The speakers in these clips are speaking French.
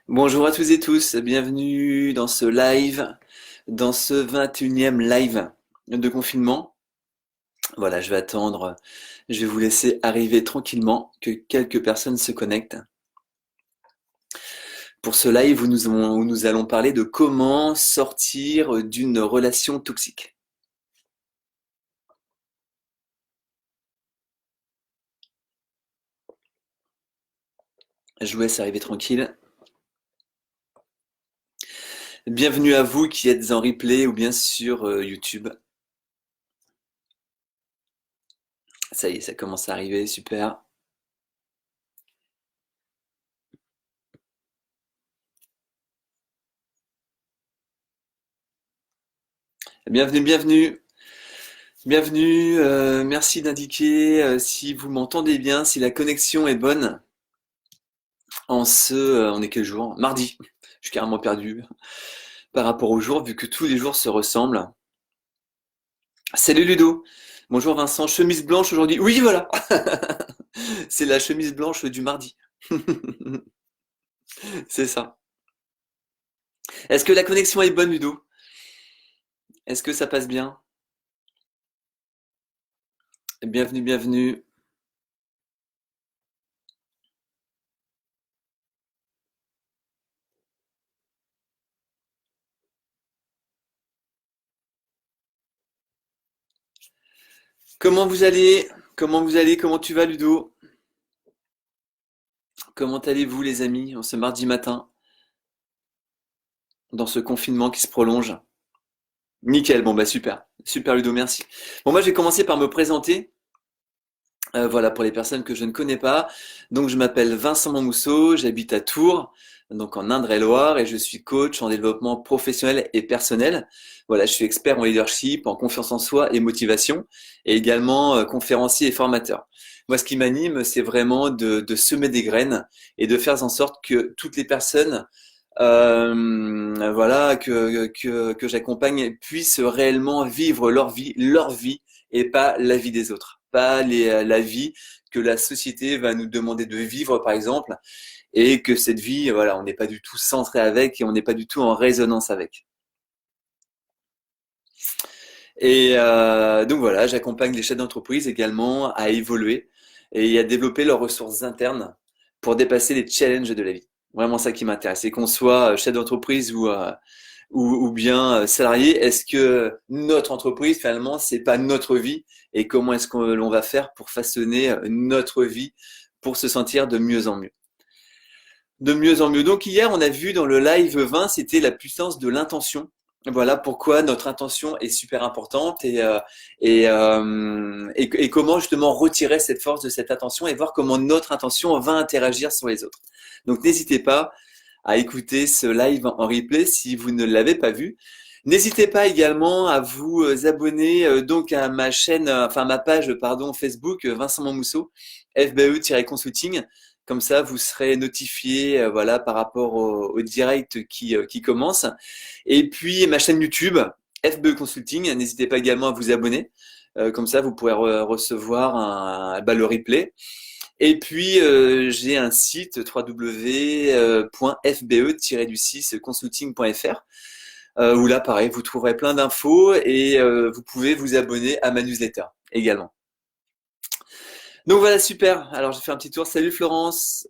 Bonjour à tous et tous, bienvenue dans ce live, dans ce 21e live de confinement. Voilà, je vais attendre, je vais vous laisser arriver tranquillement, que quelques personnes se connectent. Pour ce live où nous allons parler de comment sortir d'une relation toxique. Je vous laisse arriver tranquille. Bienvenue à vous qui êtes en replay ou bien sur YouTube. Ça y est, ça commence à arriver, super. Bienvenue, bienvenue. Bienvenue, merci d'indiquer si vous m'entendez bien, si la connexion est bonne. On est quel jour? Mardi. Je suis carrément perdu par rapport au jour, vu que tous les jours se ressemblent. Salut Ludo. Bonjour Vincent. Chemise blanche aujourd'hui. Oui, voilà. C'est la chemise blanche du mardi. C'est ça. Est-ce que la connexion est bonne, Ludo? Est-ce que ça passe bien? Bienvenue, bienvenue. Comment vous allez? Comment vous allez? Comment tu vas, Ludo? Comment allez-vous, les amis, en ce mardi matin, dans ce confinement qui se prolonge? Nickel, bon bah super. Super Ludo, merci. Bon, moi je vais commencer par me présenter. Voilà, pour les personnes que je ne connais pas. Donc je m'appelle Vincent Mousseau, j'habite à Tours, donc en Indre-et-Loire, et je suis coach en développement professionnel et personnel. Voilà, je suis expert en leadership, en confiance en soi et motivation, et également conférencier et formateur. Moi, ce qui m'anime, c'est vraiment de semer des graines et de faire en sorte que toutes les personnes voilà, que j'accompagne puissent réellement vivre leur vie et pas la vie des autres, pas la vie que la société va nous demander de vivre, par exemple, et que cette vie, voilà, on n'est pas du tout centré avec et on n'est pas du tout en résonance avec. Et donc voilà, j'accompagne les chefs d'entreprise également à évoluer et à développer leurs ressources internes pour dépasser les challenges de la vie. Vraiment ça qui m'intéresse. Et qu'on soit chef d'entreprise ou bien salarié, est-ce que notre entreprise finalement c'est pas notre vie et comment est-ce que l'on va faire pour façonner notre vie pour se sentir de mieux en mieux. De mieux en mieux. Donc hier, on a vu dans le live 20, c'était la puissance de l'intention. Voilà pourquoi notre intention est super importante et comment justement retirer cette force de cette attention et voir comment notre intention va interagir sur les autres. Donc n'hésitez pas à écouter ce live en replay si vous ne l'avez pas vu. N'hésitez pas également à vous abonner donc à ma chaîne, enfin ma page pardon Facebook Vincent Mousseau, FBE-consulting. Comme ça, vous serez notifié voilà, par rapport au direct qui commence. Et puis ma chaîne YouTube, FBE Consulting, n'hésitez pas également à vous abonner. Comme ça, vous pourrez recevoir le replay. Et puis j'ai un site www.fbe-consulting.fr où là, pareil, vous trouverez plein d'infos et vous pouvez vous abonner à ma newsletter également. Donc voilà, super. Alors, j'ai fait un petit tour. Salut Florence.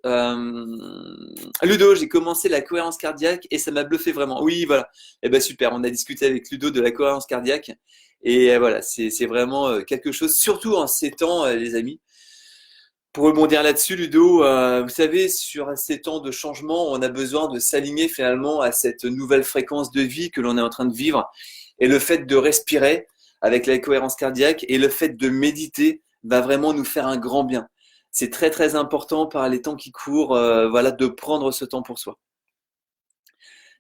Ludo, j'ai commencé la cohérence cardiaque et ça m'a bluffé vraiment. Oui, voilà. Eh ben super. On a discuté avec Ludo de la cohérence cardiaque et voilà, c'est vraiment quelque chose, surtout en ces temps, les amis. Pour rebondir là-dessus, Ludo, vous savez, sur ces temps de changement, on a besoin de s'aligner finalement à cette nouvelle fréquence de vie que l'on est en train de vivre. Et le fait de respirer avec la cohérence cardiaque et le fait de méditer va vraiment nous faire un grand bien. C'est très très important par les temps qui courent, voilà, de prendre ce temps pour soi.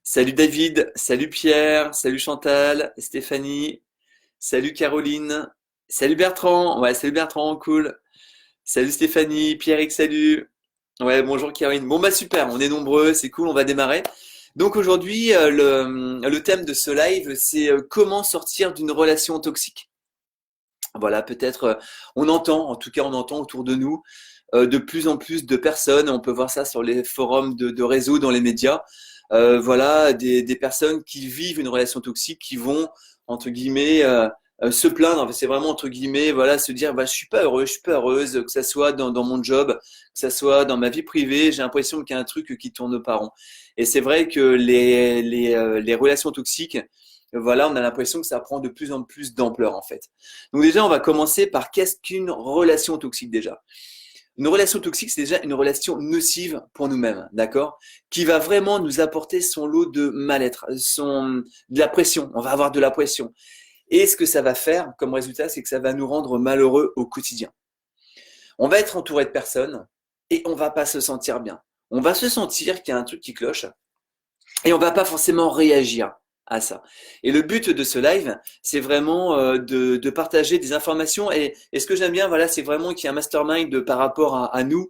Salut David, salut Pierre, salut Chantal, Stéphanie, salut Caroline, salut Bertrand, ouais, salut Bertrand, cool. Salut Stéphanie, Pierrick, salut. Ouais, bonjour Karine. Bon bah super, on est nombreux, c'est cool, on va démarrer. Donc aujourd'hui, le thème de ce live, c'est comment sortir d'une relation toxique. Voilà, peut-être on entend, en tout cas on entend autour de nous de plus en plus de personnes, on peut voir ça sur les forums de réseau, dans les médias, voilà, des personnes qui vivent une relation toxique, qui vont, entre guillemets, se plaindre, c'est vraiment entre guillemets, voilà, se dire, bah, je suis pas heureux, je suis pas heureuse, que ça soit dans mon job, que ça soit dans ma vie privée, j'ai l'impression qu'il y a un truc qui tourne pas rond. Et c'est vrai que les relations toxiques, voilà, on a l'impression que ça prend de plus en plus d'ampleur en fait. Donc déjà, on va commencer par qu'est-ce qu'une relation toxique déjà? Une relation toxique, c'est déjà une relation nocive pour nous-mêmes, d'accord? Qui va vraiment nous apporter son lot de mal-être, de la pression. On va avoir de la pression. Et ce que ça va faire comme résultat, c'est que ça va nous rendre malheureux au quotidien. On va être entouré de personnes et on va pas se sentir bien. On va se sentir qu'il y a un truc qui cloche et on va pas forcément réagir à ça. Et le but de ce live, c'est vraiment de partager des informations. Et ce que j'aime bien, voilà, c'est vraiment qu'il y a un mastermind par rapport à nous,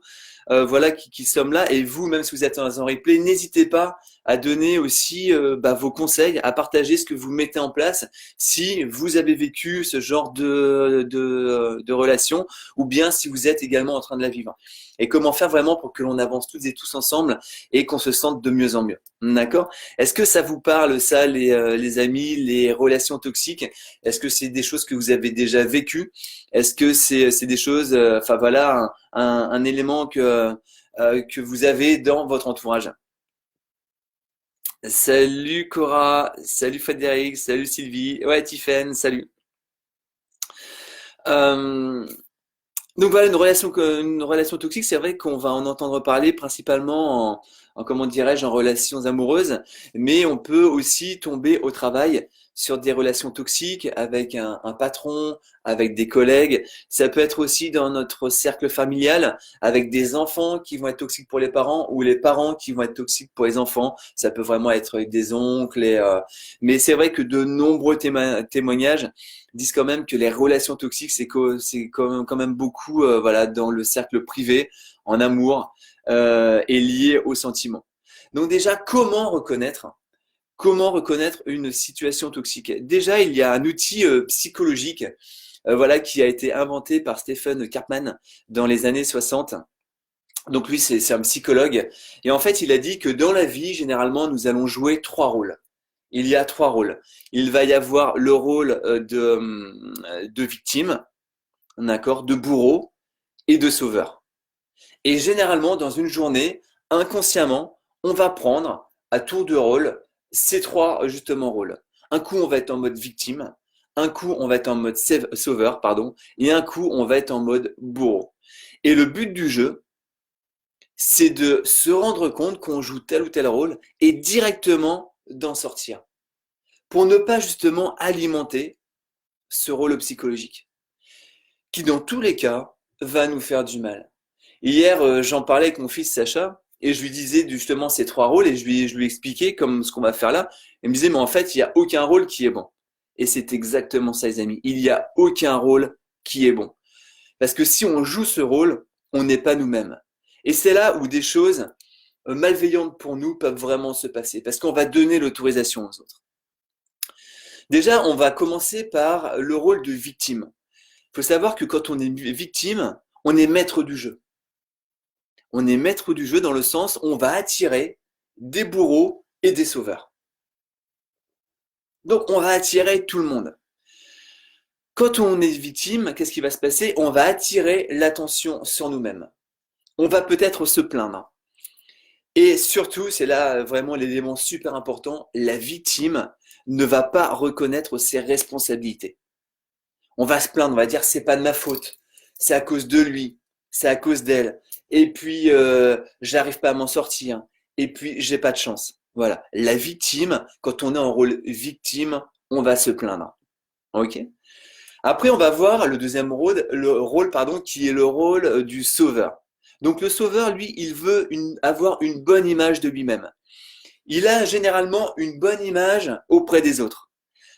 voilà, qui sommes là. Et vous, même si vous êtes en replay, n'hésitez pas à donner aussi vos conseils, à partager ce que vous mettez en place si vous avez vécu ce genre de relation, ou bien si vous êtes également en train de la vivre. Et comment faire vraiment pour que l'on avance toutes et tous ensemble et qu'on se sente de mieux en mieux. D'accord? Est-ce que ça vous parle, ça, les amis, les relations toxiques? Est-ce que c'est des choses que vous avez déjà vécues? Est-ce que c'est des choses, enfin voilà, un élément que vous avez dans votre entourage? Salut Cora, salut Frédéric, salut Sylvie, ouais Tiffen, salut. Euh, donc voilà, une relation toxique, c'est vrai qu'on va en entendre parler principalement comment dirais-je, en relations amoureuses, mais on peut aussi tomber au travail sur des relations toxiques avec un patron, avec des collègues. Ça peut être aussi dans notre cercle familial, avec des enfants qui vont être toxiques pour les parents ou les parents qui vont être toxiques pour les enfants. Ça peut vraiment être avec des oncles. Mais c'est vrai que de nombreux témoignages disent quand même que les relations toxiques, c'est quand même beaucoup voilà, dans le cercle privé, en amour, et lié aux sentiments. Donc déjà, comment reconnaître une situation toxique? Déjà, il y a un outil psychologique voilà, qui a été inventé par Stephen Karpman dans les années 60. Donc lui, c'est un psychologue. Et en fait, il a dit que dans la vie, généralement, nous allons jouer trois rôles. Il y a trois rôles. Il va y avoir le rôle de victime, d'accord, de bourreau et de sauveur. Et généralement, dans une journée, inconsciemment, on va prendre à tour de rôle ces trois justement rôles. Un coup, on va être en mode victime, un coup, on va être en mode sauveur, pardon, et un coup, on va être en mode bourreau. Et le but du jeu, c'est de se rendre compte qu'on joue tel ou tel rôle et directement d'en sortir. Pour ne pas justement alimenter ce rôle psychologique, qui dans tous les cas va nous faire du mal. Hier, j'en parlais avec mon fils Sacha, et je lui disais justement ces trois rôles, et je lui expliquais comme ce qu'on va faire là. Il me disait, mais en fait, il n'y a aucun rôle qui est bon. Et c'est exactement ça, les amis. Il n'y a aucun rôle qui est bon. Parce que si on joue ce rôle, on n'est pas nous-mêmes. Et c'est là où des choses malveillantes pour nous peuvent vraiment se passer, parce qu'on va donner l'autorisation aux autres. Déjà, on va commencer par le rôle de victime. Il faut savoir que quand on est victime, on est maître du jeu. On est maître du jeu dans le sens où on va attirer des bourreaux et des sauveurs. Donc on va attirer tout le monde. Quand on est victime, qu'est-ce qui va se passer? On va attirer l'attention sur nous-mêmes. On va peut-être se plaindre. Et surtout, c'est là vraiment l'élément super important, la victime ne va pas reconnaître ses responsabilités. On va se plaindre, on va dire c'est pas de ma faute, c'est à cause de lui, c'est à cause d'elle. Et puis j'arrive pas à m'en sortir. Et puis j'ai pas de chance. Voilà, la victime, quand on est en rôle victime, on va se plaindre. Ok. Après, on va voir le deuxième rôle, pardon, qui est le rôle du sauveur. Donc le sauveur, lui, il veut avoir une bonne image de lui-même. Il a généralement une bonne image auprès des autres.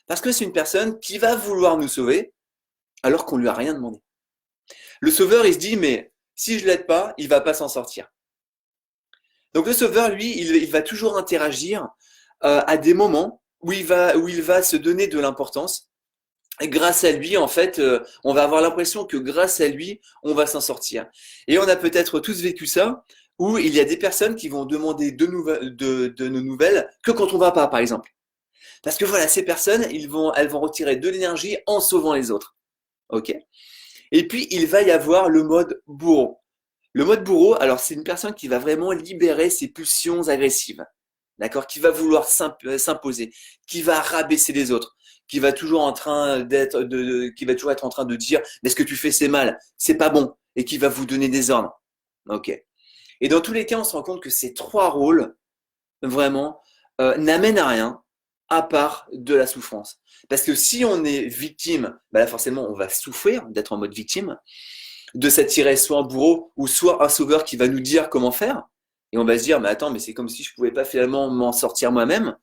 Parce que c'est une personne qui va vouloir nous sauver alors qu'on lui a rien demandé. Le sauveur, il se dit, mais si je l'aide pas, il va pas s'en sortir. Donc le sauveur, lui, il va toujours interagir à des moments où il va se donner de l'importance Et grâce à lui, en fait, on va avoir l'impression que grâce à lui, on va s'en sortir. Et on a peut-être tous vécu ça, où il y a des personnes qui vont demander de nos nouvelles que quand on va pas, par exemple. Parce que voilà, ces personnes, elles vont retirer de l'énergie en sauvant les autres. Ok? Et puis, il va y avoir le mode bourreau. Le mode bourreau, alors c'est une personne qui va vraiment libérer ses pulsions agressives. D'accord? Qui va vouloir s'imposer, qui va rabaisser les autres, qui va toujours en train qui va toujours être en train de dire, mais ce que tu fais, c'est mal, c'est pas bon, et qui va vous donner des ordres. Ok. Et dans tous les cas, on se rend compte que ces trois rôles, vraiment, n'amènent à rien, à part de la souffrance. Parce que si on est victime, bah là, forcément, on va souffrir d'être en mode victime, de s'attirer soit un bourreau ou soit un sauveur qui va nous dire comment faire. Et on va se dire, mais attends, mais c'est comme si je pouvais pas finalement m'en sortir moi-même.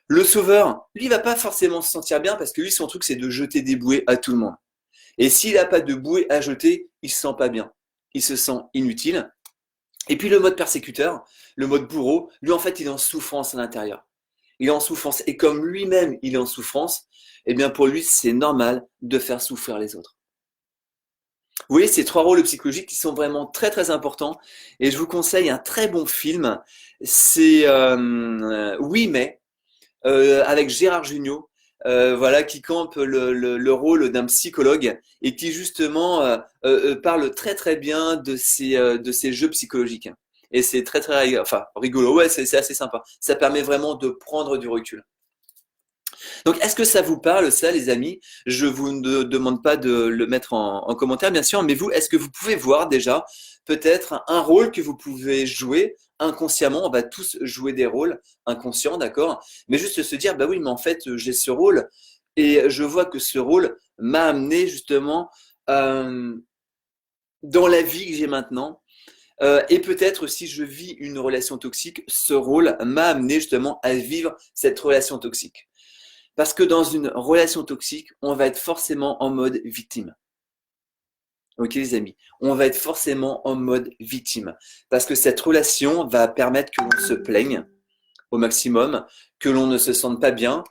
Le sauveur, lui, il va pas forcément se sentir bien parce que lui, son truc, c'est de jeter des bouées à tout le monde. Et s'il n'a pas de bouée à jeter, il se sent pas bien. Il se sent inutile. Et puis le mode persécuteur, le mode bourreau, lui, en fait, il est en souffrance à l'intérieur. Il est en souffrance. Et comme lui-même, il est en souffrance, eh bien, pour lui, c'est normal de faire souffrir les autres. Vous voyez, ces trois rôles psychologiques qui sont vraiment très très importants. Et je vous conseille un très bon film. C'est Oui, mais avec Gérard Jugnot, voilà, qui campe le rôle d'un psychologue et qui justement parle très très bien de ces jeux psychologiques. Et c'est très très enfin rigolo. Ouais, c'est assez sympa. Ça permet vraiment de prendre du recul. Donc, est-ce que ça vous parle, ça, les amis? Je vous ne demande pas de le mettre en commentaire, bien sûr, mais vous, est-ce que vous pouvez voir déjà peut-être un rôle que vous pouvez jouer inconsciemment? On va tous jouer des rôles inconscients, d'accord? Mais juste se dire, bah oui, mais en fait, j'ai ce rôle et je vois que ce rôle m'a amené justement euh, dans la vie que j'ai maintenant. Et peut-être si je vis une relation toxique, ce rôle m'a amené justement à vivre cette relation toxique. Parce que dans une relation toxique, on va être forcément en mode victime. Ok les amis, on va être forcément en mode victime. Parce que cette relation va permettre que l'on se plaigne au maximum, que l'on ne se sente pas bien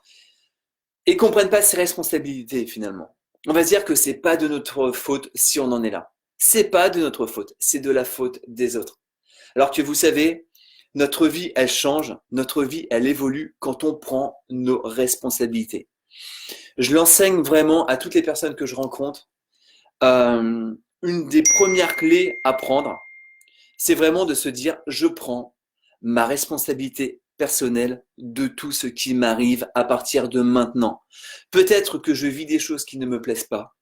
et qu'on ne prenne pas ses responsabilités finalement. On va se dire que c'est pas de notre faute si on en est là. C'est pas de notre faute, c'est de la faute des autres. Alors que vous savez, notre vie, elle change, notre vie, elle évolue quand on prend nos responsabilités. Je l'enseigne vraiment à toutes les personnes que je rencontre. Une des premières clés à prendre, c'est vraiment de se dire, je prends ma responsabilité personnelle de tout ce qui m'arrive à partir de maintenant. Peut-être que je vis des choses qui ne me plaisent pas.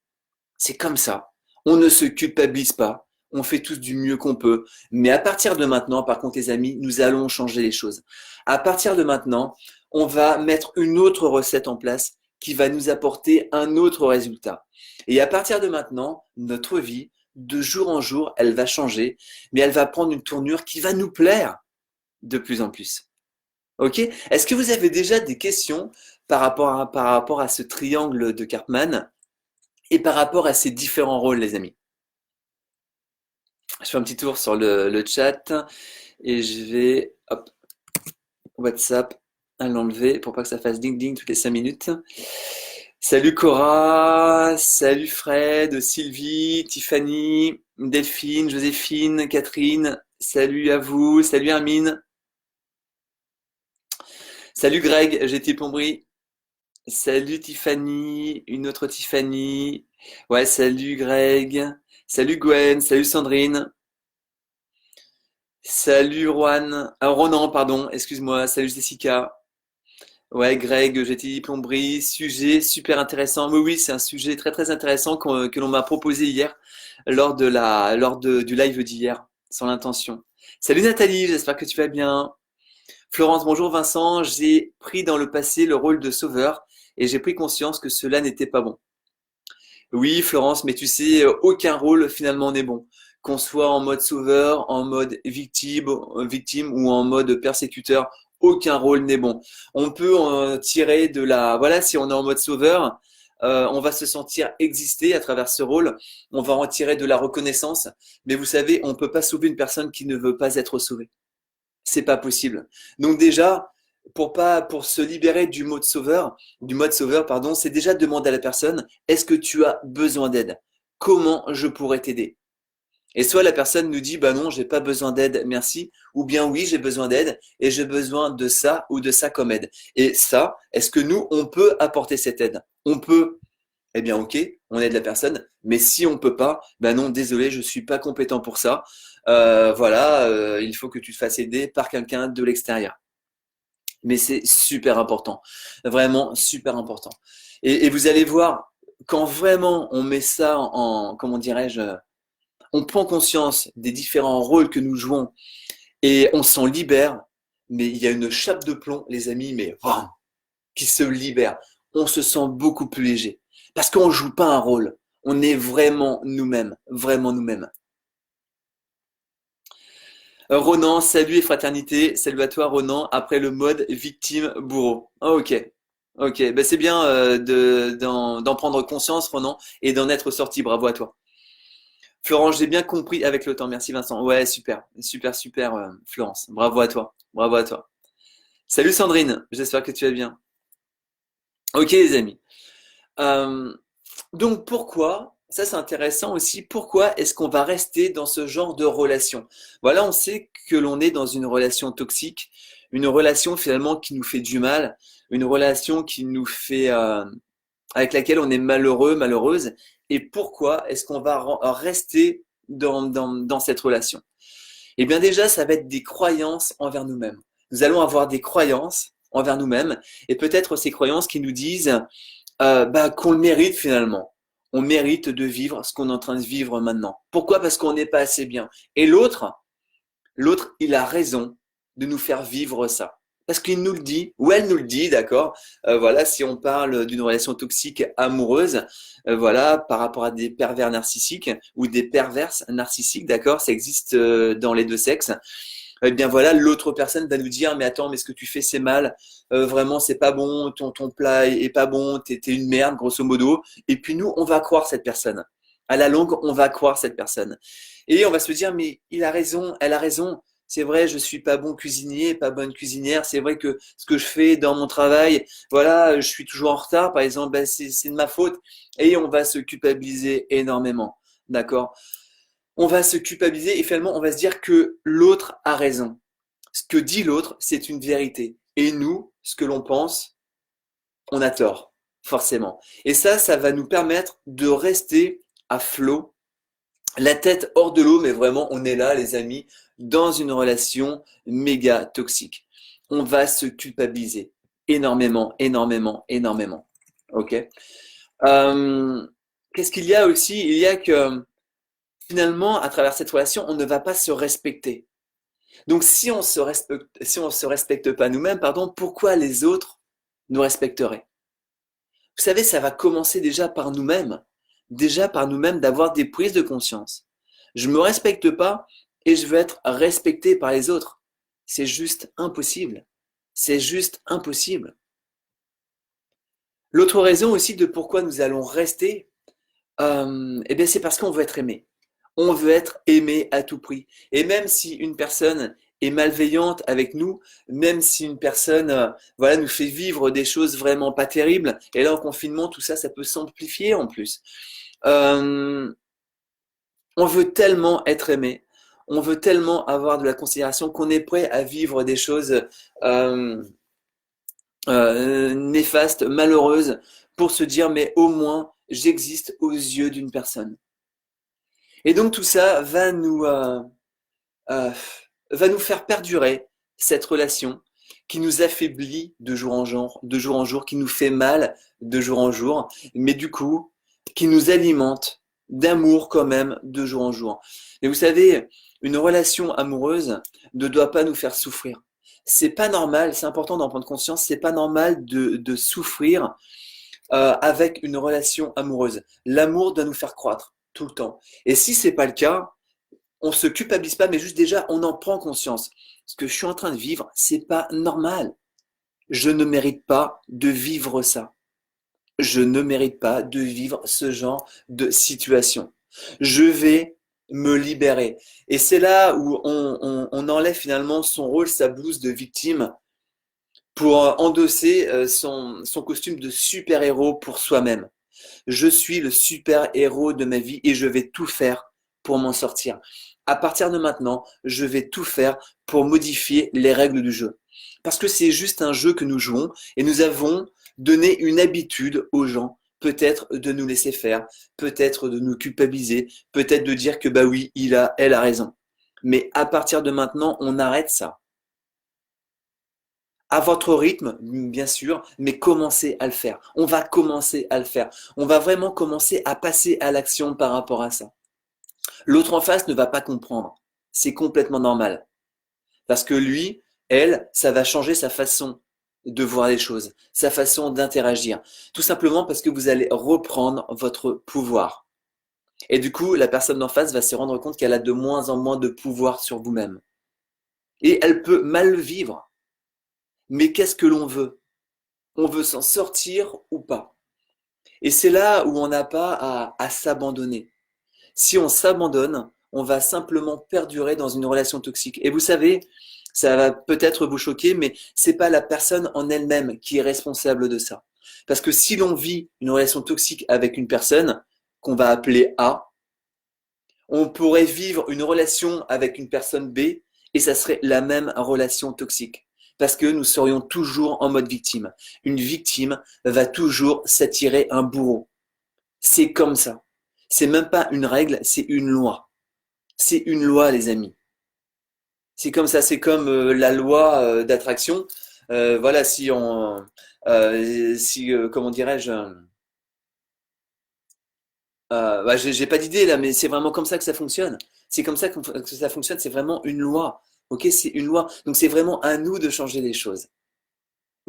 C'est comme ça. On ne se culpabilise pas. On fait tous du mieux qu'on peut. Mais à partir de maintenant, par contre, les amis, nous allons changer les choses. À partir de maintenant, on va mettre une autre recette en place qui va nous apporter un autre résultat. Et à partir de maintenant, notre vie, de jour en jour, elle va changer, mais elle va prendre une tournure qui va nous plaire de plus en plus. Ok? Est-ce que vous avez déjà des questions par rapport à ce triangle de Karpman et par rapport à ces différents rôles, les amis? Je fais un petit tour sur le chat et je vais, hop, WhatsApp, à l'enlever pour pas que ça fasse ding ding toutes les 5 minutes. Salut Cora, salut Fred, Sylvie, Tiffany, Delphine, Joséphine, Catherine, salut à vous, salut Hermine, salut Greg, j'étais Pombry, salut Tiffany, une autre Tiffany, ouais, salut Greg, salut Gwen, salut Sandrine. Salut Juan, Ronan, pardon, excuse-moi, salut Jessica. Ouais, Greg, j'étais dit plomberie, sujet super intéressant. Oui, oui, c'est un sujet très très intéressant que l'on m'a proposé hier du live d'hier, sans l'intention. Salut Nathalie, j'espère que tu vas bien. Florence, bonjour Vincent, j'ai pris dans le passé le rôle de sauveur et j'ai pris conscience que cela n'était pas bon. Oui, Florence, mais tu sais, aucun rôle finalement n'est bon. Qu'on soit en mode sauveur, en mode victime ou en mode persécuteur, aucun rôle n'est bon. On peut en tirer de la... Voilà, si on est en mode sauveur, on va se sentir exister à travers ce rôle. On va en tirer de la reconnaissance. Mais vous savez, on ne peut pas sauver une personne qui ne veut pas être sauvée. C'est pas possible. Donc déjà, pour se libérer du mode sauveur, pardon, c'est déjà de demander à la personne, est-ce que tu as besoin d'aide? Comment je pourrais t'aider? Et soit la personne nous dit, bah non, j'ai pas besoin d'aide, merci, ou bien oui, j'ai besoin d'aide et j'ai besoin de ça ou de ça comme aide. Et ça, est-ce que nous, on peut apporter cette aide? On peut, eh bien ok, on aide la personne, mais si on peut pas, bah non, désolé, je suis pas compétent pour ça. Voilà, il faut que tu te fasses aider par quelqu'un de l'extérieur. Mais c'est super important, vraiment super important. Et vous allez voir, quand vraiment on met ça en, comment dirais-je, on prend conscience des différents rôles que nous jouons et on s'en libère, mais il y a une chape de plomb, les amis, mais bam, qui se libère. On se sent beaucoup plus léger parce qu'on joue pas un rôle. On est vraiment nous-mêmes, vraiment nous-mêmes. Ronan, salut et fraternité. Salut à toi, Ronan. Après le mode victime-bourreau. Ah, ok. Ok. Ben, c'est bien d'en prendre conscience, Ronan, et d'en être sorti. Bravo à toi. Florence, j'ai bien compris avec le temps. Merci, Vincent. Ouais, super. Super, super, Florence. Bravo à toi. Bravo à toi. Salut, Sandrine. J'espère que tu vas bien. Ok, les amis. Euh, Donc pourquoi, ça c'est intéressant aussi, pourquoi est-ce qu'on va rester dans ce genre de relation? Voilà, on sait que l'on est dans une relation toxique, une relation finalement qui nous fait du mal, une relation qui nous fait, avec laquelle on est malheureux, malheureuse. Et pourquoi est-ce qu'on va rester dans cette relation? Eh bien déjà, ça va être des croyances envers nous-mêmes. Nous allons avoir des croyances envers nous-mêmes et peut-être ces croyances qui nous disent bah, qu'on le mérite finalement. On mérite de vivre ce qu'on est en train de vivre maintenant. Pourquoi? Parce qu'on n'est pas assez bien. Et l'autre, il a raison de nous faire vivre ça. Parce qu'il nous le dit, ou elle nous le dit, d'accord. Voilà, si on parle d'une relation toxique amoureuse, voilà, par rapport à des pervers narcissiques ou des perverses narcissiques, d'accord, ça existe dans les deux sexes. Eh bien voilà, l'autre personne va nous dire, mais attends, mais ce que tu fais, c'est mal. Vraiment, c'est pas bon. Ton plat est pas bon. T'es une merde, grosso modo. Et puis nous, on va croire cette personne. À la longue, on va croire cette personne. Et on va se dire, mais il a raison, elle a raison. C'est vrai, je suis pas bon cuisinier, pas bonne cuisinière. C'est vrai que ce que je fais dans mon travail, voilà, je suis toujours en retard, par exemple, ben, c'est de ma faute. Et on va se culpabiliser énormément. D'accord? On va se culpabiliser et finalement, on va se dire que l'autre a raison. Ce que dit l'autre, c'est une vérité. Et nous, ce que l'on pense, on a tort, forcément. Et ça va nous permettre de rester à flot, la tête hors de l'eau, mais vraiment, on est là, les amis, dans une relation méga toxique. On va se culpabiliser énormément, énormément, énormément. Ok. Qu'est-ce qu'il y a aussi? Il y a que finalement, à travers cette relation, on ne va pas se respecter. Donc, si on se respecte pas nous-mêmes, pardon, pourquoi les autres nous respecteraient? Vous savez, ça va commencer déjà par nous-mêmes d'avoir des prises de conscience. Je me respecte pas et je veux être respecté par les autres. C'est juste impossible. C'est juste impossible. L'autre raison aussi de pourquoi nous allons rester, eh bien, c'est parce qu'on veut être aimé. On veut être aimé à tout prix. Et même si une personne est malveillante avec nous, même si une personne voilà, nous fait vivre des choses vraiment pas terribles, et là en confinement, tout ça, ça peut s'amplifier en plus. Euh, on veut tellement être aimé, on veut tellement avoir de la considération qu'on est prêt à vivre des choses euh, néfastes, malheureuses, pour se dire mais au moins j'existe aux yeux d'une personne. Et donc tout ça euh, va nous faire perdurer cette relation qui nous affaiblit de jour en jour, qui nous fait mal de jour en jour, mais du coup, qui nous alimente d'amour quand même de jour en jour. Et vous savez, une relation amoureuse ne doit pas nous faire souffrir. C'est pas normal, c'est important d'en prendre conscience, c'est pas normal de souffrir avec une relation amoureuse. L'amour doit nous faire croître tout le temps. Et si c'est pas le cas, on se culpabilise pas, mais juste déjà, on en prend conscience. Ce que je suis en train de vivre, c'est pas normal. Je ne mérite pas de vivre ça. Je ne mérite pas de vivre ce genre de situation. Je vais me libérer. Et c'est là où on enlève finalement son rôle, sa blouse de victime, pour endosser son costume de super-héros pour soi-même. Je suis le super-héros de ma vie et je vais tout faire pour m'en sortir. À partir de maintenant, je vais tout faire pour modifier les règles du jeu. Parce que c'est juste un jeu que nous jouons et nous avons donné une habitude aux gens, peut-être de nous laisser faire, peut-être de nous culpabiliser, peut-être de dire que bah oui, elle a raison. Mais à partir de maintenant, on arrête ça. À votre rythme, bien sûr, mais commencez à le faire. On va commencer à le faire. On va vraiment commencer à passer à l'action par rapport à ça. L'autre en face ne va pas comprendre. C'est complètement normal. Parce que lui, elle, ça va changer sa façon de voir les choses, sa façon d'interagir. Tout simplement parce que vous allez reprendre votre pouvoir. Et du coup, la personne d'en face va se rendre compte qu'elle a de moins en moins de pouvoir sur vous-même. Et elle peut mal le vivre. Mais qu'est-ce que l'on veut? On veut s'en sortir ou pas? Et c'est là où on n'a pas à s'abandonner. Si on s'abandonne, on va simplement perdurer dans une relation toxique. Et vous savez, ça va peut-être vous choquer, mais c'est pas la personne en elle-même qui est responsable de ça. Parce que si l'on vit une relation toxique avec une personne qu'on va appeler A, on pourrait vivre une relation avec une personne B et ça serait la même relation toxique. Parce que nous serions toujours en mode victime. Une victime va toujours s'attirer un bourreau. C'est comme ça. C'est même pas une règle, c'est une loi. C'est une loi, les amis. C'est comme ça, c'est comme la loi d'attraction. Voilà, si comment dirais-je, bah, j'ai pas d'idée là, mais c'est vraiment comme ça que ça fonctionne. C'est comme ça que ça fonctionne. C'est vraiment une loi. Ok, c'est une loi. Donc c'est vraiment à nous de changer les choses.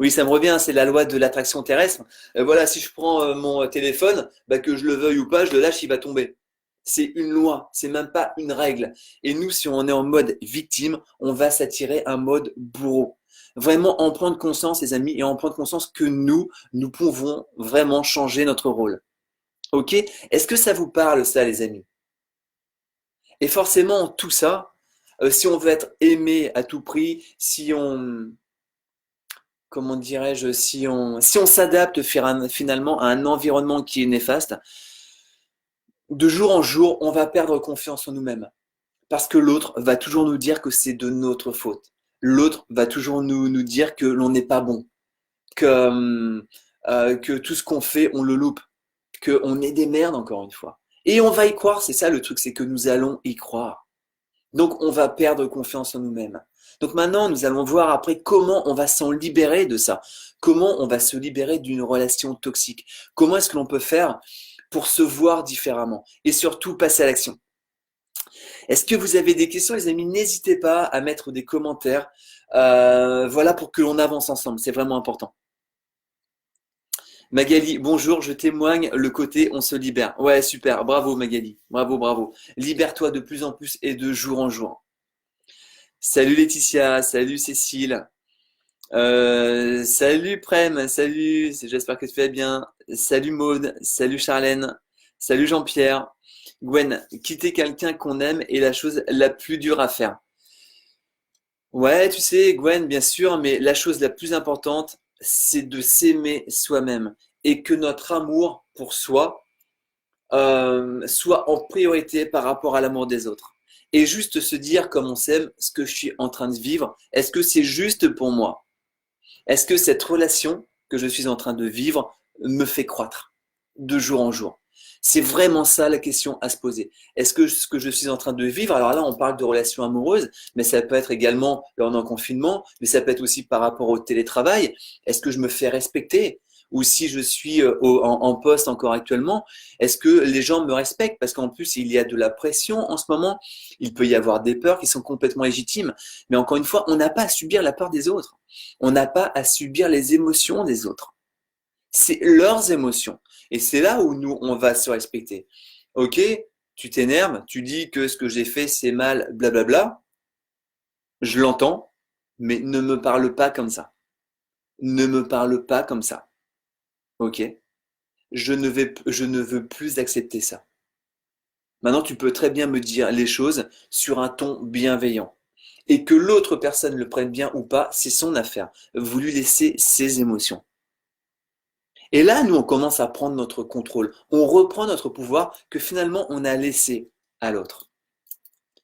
Oui, ça me revient, c'est la loi de l'attraction terrestre. Voilà, si je prends mon téléphone, bah, que je le veuille ou pas, je le lâche, il va tomber. C'est une loi, c'est même pas une règle. Et nous, si on est en mode victime, on va s'attirer un mode bourreau. Vraiment en prendre conscience, les amis, et en prendre conscience que nous pouvons vraiment changer notre rôle. Ok? Est-ce que ça vous parle, ça, les amis? Et forcément, tout ça, si on veut être aimé à tout prix, si on, comment dirais-je, si on s'adapte finalement à un environnement qui est néfaste, de jour en jour, on va perdre confiance en nous-mêmes. Parce que l'autre va toujours nous dire que c'est de notre faute. L'autre va toujours nous dire que l'on n'est pas bon, que tout ce qu'on fait, on le loupe, qu'on est des merdes encore une fois. Et on va y croire, c'est ça le truc, c'est que nous allons y croire. Donc on va perdre confiance en nous-mêmes. Donc maintenant, nous allons voir après comment on va s'en libérer de ça. Comment on va se libérer d'une relation toxique. Comment est-ce que l'on peut faire pour se voir différemment et surtout passer à l'action. Est-ce que vous avez des questions, les amis? N'hésitez pas à mettre des commentaires. Voilà pour que l'on avance ensemble. C'est vraiment important. Magali, bonjour, je témoigne le côté on se libère. Ouais, super. Bravo Magali. Bravo, bravo. Libère-toi de plus en plus et de jour en jour. Salut Laetitia, salut Cécile, salut Prem, salut, j'espère que tu vas bien. Salut Maude, salut Charlène, salut Jean-Pierre. Gwen, quitter quelqu'un qu'on aime est la chose la plus dure à faire. Ouais, tu sais, Gwen, bien sûr, mais la chose la plus importante, c'est de s'aimer soi-même et que notre amour pour soi soit en priorité par rapport à l'amour des autres. Et juste se dire, comme on s'aime, ce que je suis en train de vivre, est-ce que c'est juste pour moi? Est-ce que cette relation que je suis en train de vivre me fait croître de jour en jour? C'est vraiment ça la question à se poser. Est-ce que ce que je suis en train de vivre, alors là on parle de relations amoureuses, mais ça peut être également, là on est en confinement, mais ça peut être aussi par rapport au télétravail. Est-ce que je me fais respecter? Ou si je suis en poste encore actuellement, est-ce que les gens me respectent? Parce qu'en plus, il y a de la pression en ce moment, il peut y avoir des peurs qui sont complètement légitimes, mais encore une fois, on n'a pas à subir la peur des autres. On n'a pas à subir les émotions des autres. C'est leurs émotions. Et c'est là où nous, on va se respecter. Ok, tu t'énerves, tu dis que ce que j'ai fait, c'est mal, blablabla. Je l'entends, mais ne me parle pas comme ça. Ne me parle pas comme ça. Ok, je ne veux plus accepter ça. Maintenant, tu peux très bien me dire les choses sur un ton bienveillant. Et que l'autre personne le prenne bien ou pas, c'est son affaire. Vous lui laissez ses émotions. Et là, nous, on commence à prendre notre contrôle. On reprend notre pouvoir que finalement, on a laissé à l'autre.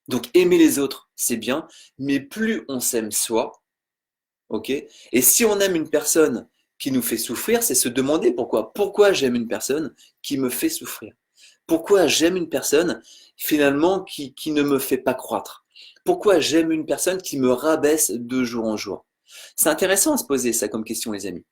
Donc, aimer les autres, c'est bien, mais plus on s'aime soi, ok? Et si on aime une personne qui nous fait souffrir, c'est se demander pourquoi. Pourquoi j'aime une personne qui me fait souffrir? Pourquoi j'aime une personne finalement qui ne me fait pas croître? Pourquoi j'aime une personne qui me rabaisse de jour en jour? C'est intéressant à se poser ça comme question, les amis.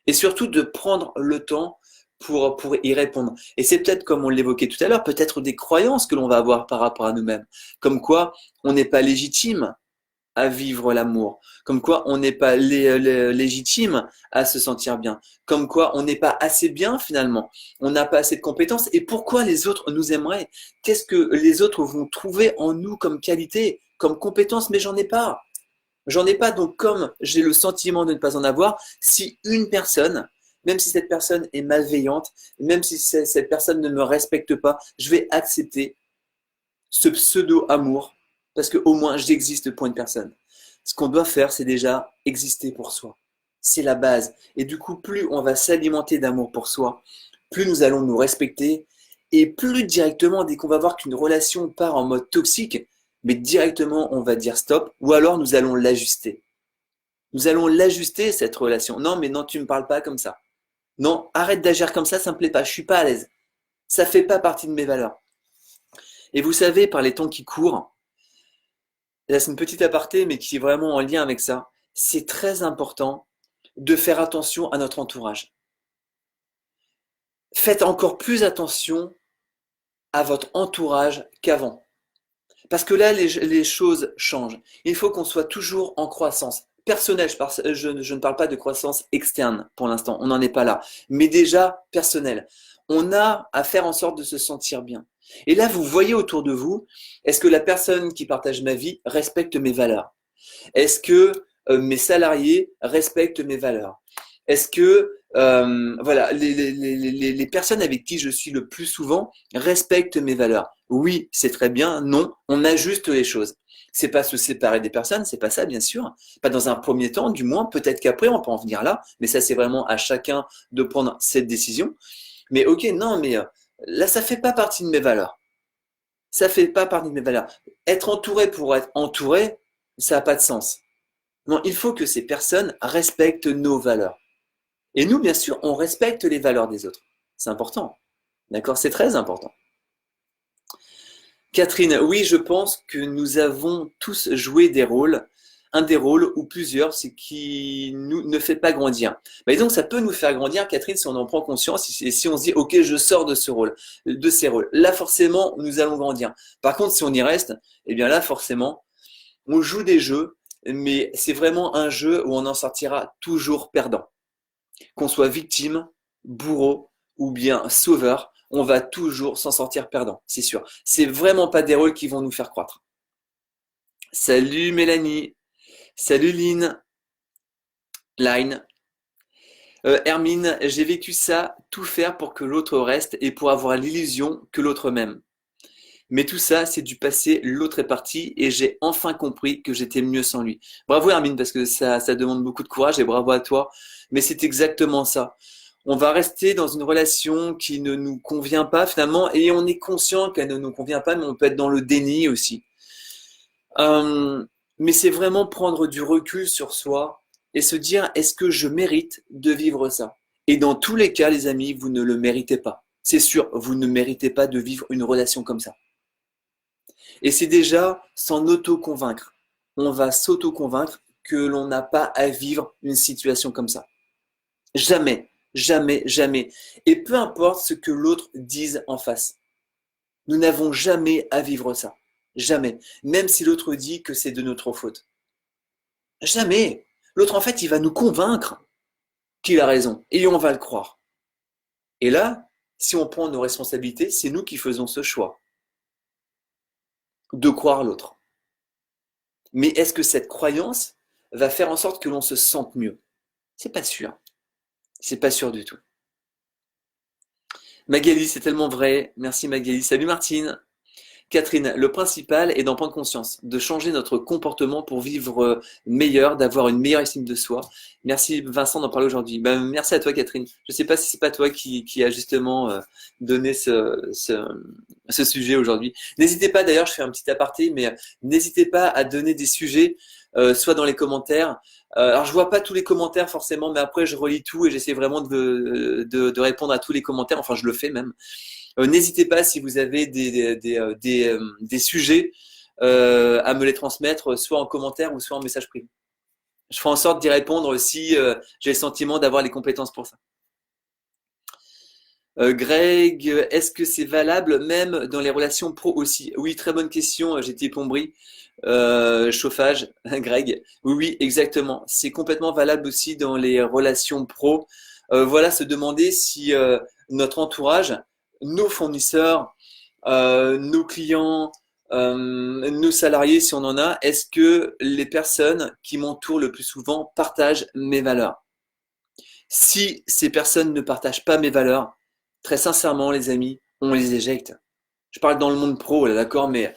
Et surtout de prendre le temps pour y répondre. Et c'est peut-être, comme on l'évoquait tout à l'heure, peut-être des croyances que l'on va avoir par rapport à nous-mêmes. Comme quoi, on n'est pas légitime à vivre l'amour. Comme quoi, on n'est pas légitime à se sentir bien. Comme quoi, on n'est pas assez bien finalement. On n'a pas assez de compétences. Et pourquoi les autres nous aimeraient? Qu'est-ce que les autres vont trouver en nous comme qualité, comme compétence? Mais j'en ai pas. J'en ai pas, donc comme j'ai le sentiment de ne pas en avoir, si une personne, même si cette personne est malveillante, même si cette personne ne me respecte pas, je vais accepter ce pseudo-amour parce qu'au moins j'existe pour une personne. Ce qu'on doit faire, c'est déjà exister pour soi. C'est la base. Et du coup, plus on va s'alimenter d'amour pour soi, plus nous allons nous respecter et plus directement, dès qu'on va voir qu'une relation part en mode toxique, mais directement on va dire stop ou alors nous allons l'ajuster. Nous allons l'ajuster, cette relation. Non, mais non, tu me parles pas comme ça. Non, arrête d'agir comme ça me plaît pas, je suis pas à l'aise. Ça fait pas partie de mes valeurs. Et vous savez, par les temps qui courent, là c'est une petite aparté, mais qui est vraiment en lien avec ça, c'est très important de faire attention à notre entourage. Faites encore plus attention à votre entourage qu'avant. Parce que là, les choses changent. Il faut qu'on soit toujours en croissance. Personnelle, je ne parle pas de croissance externe pour l'instant, on n'en est pas là. Mais déjà personnelle. On a à faire en sorte de se sentir bien. Et là, vous voyez autour de vous, est-ce que la personne qui partage ma vie respecte mes valeurs? Est-ce que mes salariés respectent mes valeurs? Est-ce que voilà, les personnes avec qui je suis le plus souvent respectent mes valeurs? Oui, c'est très bien. Non, on ajuste les choses. C'est pas se séparer des personnes, c'est pas ça, bien sûr. Pas dans un premier temps, du moins. Peut-être qu'après, on peut en venir là. Mais ça, c'est vraiment à chacun de prendre cette décision. Mais ok, non, mais là, ça fait pas partie de mes valeurs. Ça fait pas partie de mes valeurs. Être entouré pour être entouré, ça n'a pas de sens. Non, il faut que ces personnes respectent nos valeurs. Et nous, bien sûr, on respecte les valeurs des autres. C'est important. D'accord? C'est très important. Catherine, oui, je pense que nous avons tous joué des rôles, un des rôles ou plusieurs, ce qui nous ne fait pas grandir. Mais donc, ça peut nous faire grandir, Catherine, si on en prend conscience et si on se dit, OK, je sors de ce rôle, de ces rôles. Là, forcément, nous allons grandir. Par contre, si on y reste, eh bien là, forcément, on joue des jeux, mais c'est vraiment un jeu où on en sortira toujours perdant. Qu'on soit victime, bourreau ou bien sauveur, on va toujours s'en sortir perdant, c'est sûr. C'est vraiment pas des rôles qui vont nous faire croître. Salut Mélanie, salut Line. Hermine, j'ai vécu ça, tout faire pour que l'autre reste et pour avoir l'illusion que l'autre m'aime. Mais tout ça, c'est du passé, l'autre est parti et j'ai enfin compris que j'étais mieux sans lui. Bravo Hermine, parce que ça demande beaucoup de courage et bravo à toi. Mais c'est exactement ça. On va rester dans une relation qui ne nous convient pas finalement et on est conscient qu'elle ne nous convient pas, mais on peut être dans le déni aussi. Euh, mais c'est vraiment prendre du recul sur soi et se dire est-ce que je mérite de vivre ça? Et dans tous les cas, les amis, vous ne le méritez pas. C'est sûr, vous ne méritez pas de vivre une relation comme ça. Et c'est déjà s'en auto-convaincre. On va s'auto-convaincre que l'on n'a pas à vivre une situation comme ça. Jamais, jamais, jamais. Et peu importe ce que l'autre dise en face. Nous n'avons jamais à vivre ça. Jamais. Même si l'autre dit que c'est de notre faute. Jamais. L'autre, en fait, il va nous convaincre qu'il a raison. Et on va le croire. Et là, si on prend nos responsabilités, c'est nous qui faisons ce choix de croire l'autre. Mais est-ce que cette croyance va faire en sorte que l'on se sente mieux? C'est pas sûr. C'est pas sûr du tout. Magali, c'est tellement vrai. Merci Magali. Salut Martine. Catherine, le principal est d'en prendre conscience, de changer notre comportement pour vivre meilleur, d'avoir une meilleure estime de soi. Merci Vincent d'en parler aujourd'hui. Ben, merci à toi Catherine. Je ne sais pas si c'est pas toi qui a justement donné ce sujet aujourd'hui. N'hésitez pas, d'ailleurs, je fais un petit aparté, mais n'hésitez pas à donner des sujets, soit dans les commentaires. Alors je vois pas tous les commentaires forcément, mais après je relis tout et j'essaie vraiment de répondre à tous les commentaires. Enfin, je le fais même. N'hésitez pas si vous avez des sujets à me les transmettre, soit en commentaire ou soit en message privé. Je ferai en sorte d'y répondre si j'ai le sentiment d'avoir les compétences pour ça. Greg, est-ce que c'est valable même dans les relations pro aussi? Oui, très bonne question, j'étais plomberie. Chauffage, Greg. Oui, oui, exactement. C'est complètement valable aussi dans les relations pro. Voilà, se demander si notre entourage, nos fournisseurs, nos clients, nos salariés, si on en a, est-ce que les personnes qui m'entourent le plus souvent partagent mes valeurs? Si ces personnes ne partagent pas mes valeurs, très sincèrement, les amis, on les éjecte. Je parle dans le monde pro, là, d'accord, mais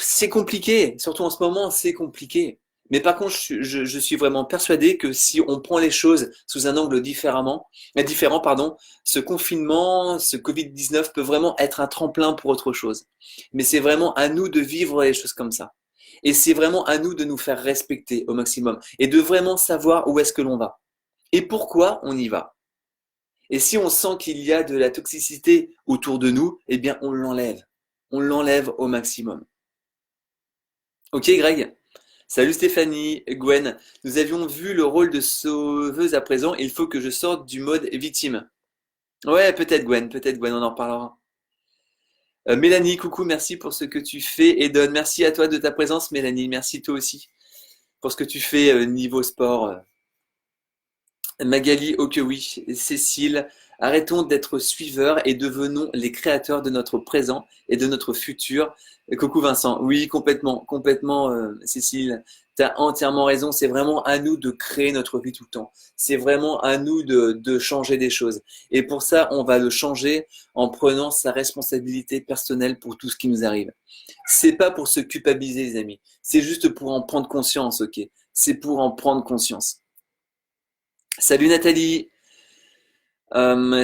c'est compliqué, surtout en ce moment, c'est compliqué. Mais par contre, je suis vraiment persuadé que si on prend les choses sous un angle différent, pardon, ce confinement, ce Covid-19 peut vraiment être un tremplin pour autre chose. Mais c'est vraiment à nous de vivre les choses comme ça. Et c'est vraiment à nous de nous faire respecter au maximum et de vraiment savoir où est-ce que l'on va et pourquoi on y va. Et si on sent qu'il y a de la toxicité autour de nous, eh bien on l'enlève. On l'enlève au maximum. Ok Greg? Salut Stéphanie, Gwen. Nous avions vu le rôle de sauveuse à présent. Il faut que je sorte du mode victime. Ouais, peut-être Gwen, on en reparlera. Mélanie, coucou, merci pour ce que tu fais. Et Don, merci à toi de ta présence, Mélanie. Merci toi aussi pour ce que tu fais niveau sport. Magali, ok oui. Cécile, arrêtons d'être suiveurs et devenons les créateurs de notre présent et de notre futur. Coucou Vincent, oui, complètement Cécile, tu as entièrement raison, c'est vraiment à nous de créer notre vie tout le temps. C'est vraiment à nous de changer des choses. Et pour ça, on va le changer en prenant sa responsabilité personnelle pour tout ce qui nous arrive. C'est pas pour se culpabiliser, les amis. C'est juste pour en prendre conscience, ok? C'est pour en prendre conscience. Salut Nathalie.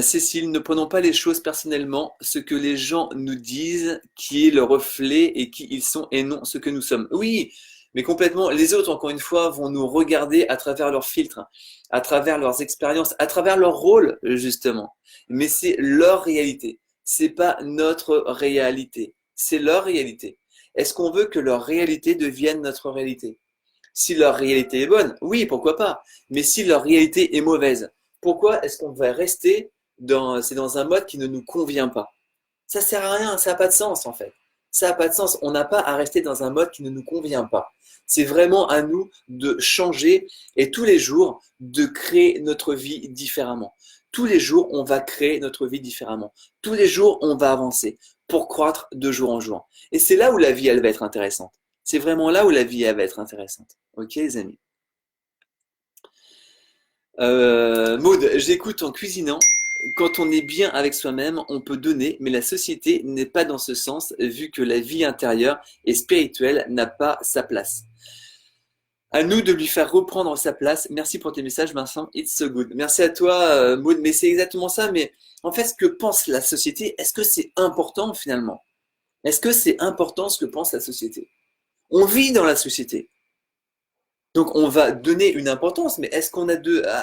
Cécile, ne prenons pas les choses personnellement, ce que les gens nous disent, qui est le reflet et qui ils sont et non ce que nous sommes. Oui, mais complètement. Les autres, encore une fois, vont nous regarder à travers leurs filtres, à travers leurs expériences, à travers leur rôle, justement. Mais c'est leur réalité. C'est pas notre réalité. C'est leur réalité. Est-ce qu'on veut que leur réalité devienne notre réalité? Si leur réalité est bonne, oui, pourquoi pas. Mais si leur réalité est mauvaise, pourquoi est-ce qu'on va rester dans un mode qui ne nous convient pas? Ça sert à rien, ça n'a pas de sens en fait. Ça n'a pas de sens. On n'a pas à rester dans un mode qui ne nous convient pas. C'est vraiment à nous de changer et tous les jours de créer notre vie différemment. Tous les jours, on va créer notre vie différemment. Tous les jours, on va avancer pour croître de jour en jour. Et c'est là où la vie, elle va être intéressante. C'est vraiment là où la vie, elle va être intéressante. Ok, les amis? Maud, j'écoute en cuisinant. Quand on est bien avec soi-même, on peut donner, mais la société n'est pas dans ce sens, vu que la vie intérieure et spirituelle n'a pas sa place. À nous de lui faire reprendre sa place. Merci pour tes messages, Vincent. It's so good. Merci à toi, Maud. Mais c'est exactement ça. Mais en fait, ce que pense la société, est-ce que c'est important finalement? Est-ce que c'est important ce que pense la société? On vit dans la société. Donc on va donner une importance, mais est-ce qu'on a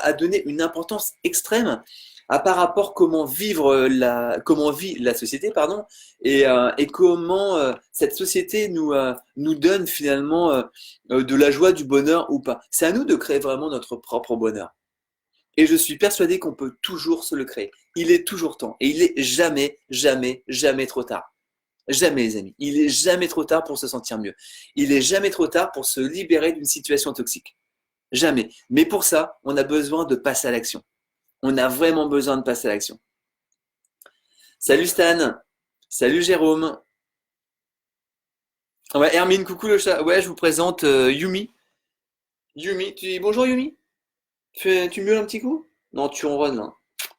à donner une importance extrême à par rapport comment vit la société, pardon, et comment cette société nous donne finalement de la joie, du bonheur ou pas. C'est à nous de créer vraiment notre propre bonheur. Et je suis persuadé qu'on peut toujours se le créer. Il est toujours temps et il est jamais, jamais, jamais trop tard. Jamais, les amis. Il est jamais trop tard pour se sentir mieux. Il est jamais trop tard pour se libérer d'une situation toxique. Jamais. Mais pour ça, on a besoin de passer à l'action. On a vraiment besoin de passer à l'action. Salut Stan. Salut Jérôme. Ouais, Hermine, coucou le chat. Ouais, je vous présente Yumi. Yumi, tu dis bonjour Yumi? Tu miaules un petit coup? Non, tu ronronnes là.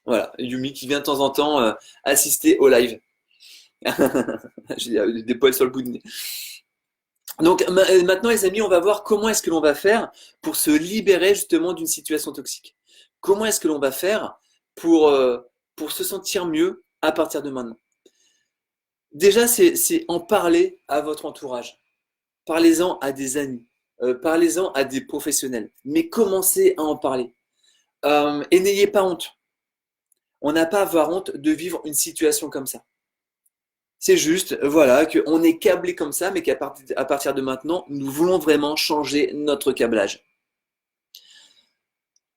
Voilà, Yumi qui vient de temps en temps assister au live. J'ai des poils sur le bout du nez. Donc maintenant, les amis, on va voir comment est-ce que l'on va faire pour se libérer justement d'une situation toxique. Comment est-ce que l'on va faire pour, euh, pour se sentir mieux à partir de maintenant. Déjà, c'est en parler à votre entourage. Parlez-en à des amis. Parlez-en à des professionnels. Mais commencez à en parler. Et n'ayez pas honte. On n'a pas à avoir honte de vivre une situation comme ça. C'est juste, voilà, qu'on est câblé comme ça, mais à partir de maintenant, nous voulons vraiment changer notre câblage.